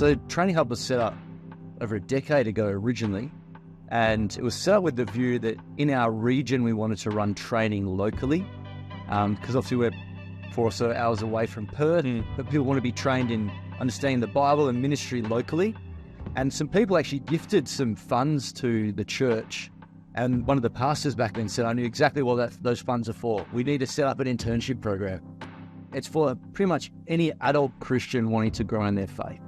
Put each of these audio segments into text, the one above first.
So Training Hub was set up over a decade ago originally, and it was set up with the view that in our region we wanted to run training locally, because obviously we're 4 or so hours away from Perth, but people want to be trained in understanding the Bible and ministry locally. And some people actually gifted some funds to the church, and one of the pastors back then said, I knew exactly what those funds are for. We need to set up an internship program. It's for pretty much any adult Christian wanting to grow in their faith.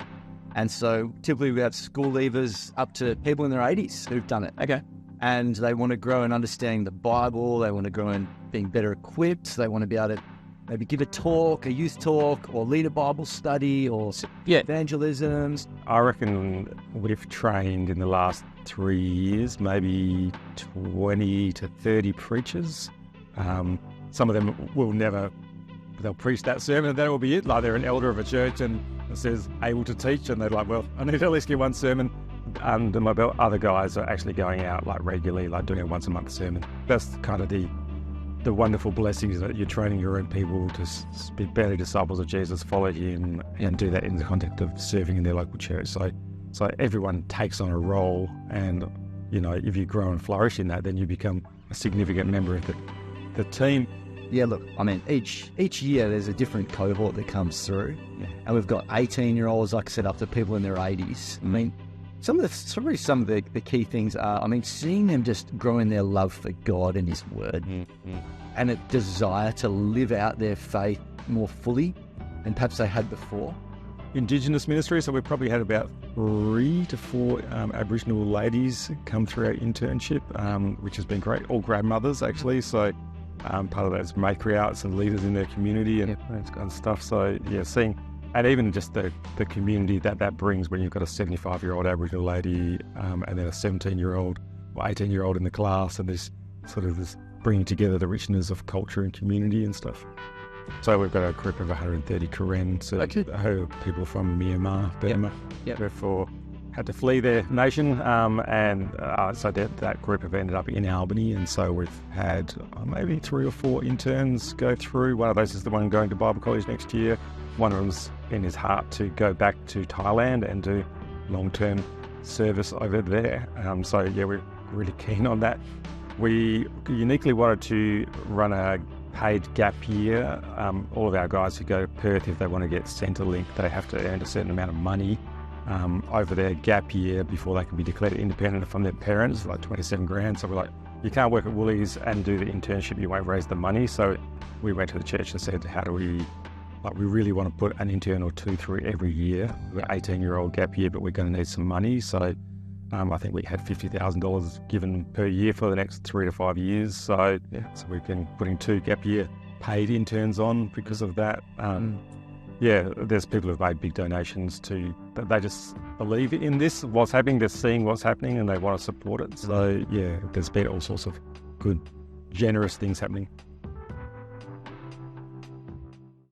And so typically we have school leavers up to people in their 80s who've done it. Okay. And they want to grow in understanding the Bible. They want to grow in being better equipped. They want to be able to maybe give a talk, a youth talk, or lead a Bible study, or evangelisms. I reckon we've trained in the last 3 years, maybe 20 to 30 preachers. Some of them they'll preach that sermon and that will be it. Like they're an elder of a church and it says able to teach, and they're like, well, I need to at least get one sermon under my belt. Other guys are actually going out like regularly, like doing a once a month sermon. That's kind of the wonderful blessings that you're training your own people to be better disciples of Jesus, follow him, and do that in the context of serving in their local church. So everyone takes on a role, and if you grow and flourish in that, then you become a significant member of the team. Yeah, look, I mean, each year there's a different cohort that comes through, and we've got 18-year-olds, like I said, up to people in their 80s. I mean, some of the key things are, seeing them just grow in their love for God and His Word, and a desire to live out their faith more fully than perhaps they had before. Indigenous ministry, so we've probably had about 3 to 4 Aboriginal ladies come through our internship, which has been great. All grandmothers, actually, so part of those matriarchs and leaders in their community and stuff. So seeing, and even just the community that brings when you've got a 75-year-old Aboriginal lady and then a 17-year-old or 18-year-old in the class, and this bringing together the richness of culture and community and stuff. So we've got a group of 130 Karens, who are people from Myanmar, Burma, therefore had to flee their nation, so that group have ended up in Albany, and so we've had maybe 3 or 4 interns go through. One of those is the one going to Bible college next year. One of them's in his heart to go back to Thailand and do long-term service over there. We're really keen on that. We uniquely wanted to run a paid gap year. All of our guys who go to Perth, if they want to get Centrelink, they have to earn a certain amount of money over their gap year before they can be declared independent from their parents, like 27 grand. So we're like, you can't work at Woolies and do the internship, you won't raise the money. So we went to the church and said, how do we really want to put an intern or 2 through every year. We're 18-year-old gap year, but we're going to need some money. So I think we had $50,000 given per year for the next 3 to 5 years. So we've been putting 2 gap year paid interns on because of that. There's people who've made big donations they just believe in this, what's happening, they're seeing what's happening and they want to support it. So there's been all sorts of good, generous things happening.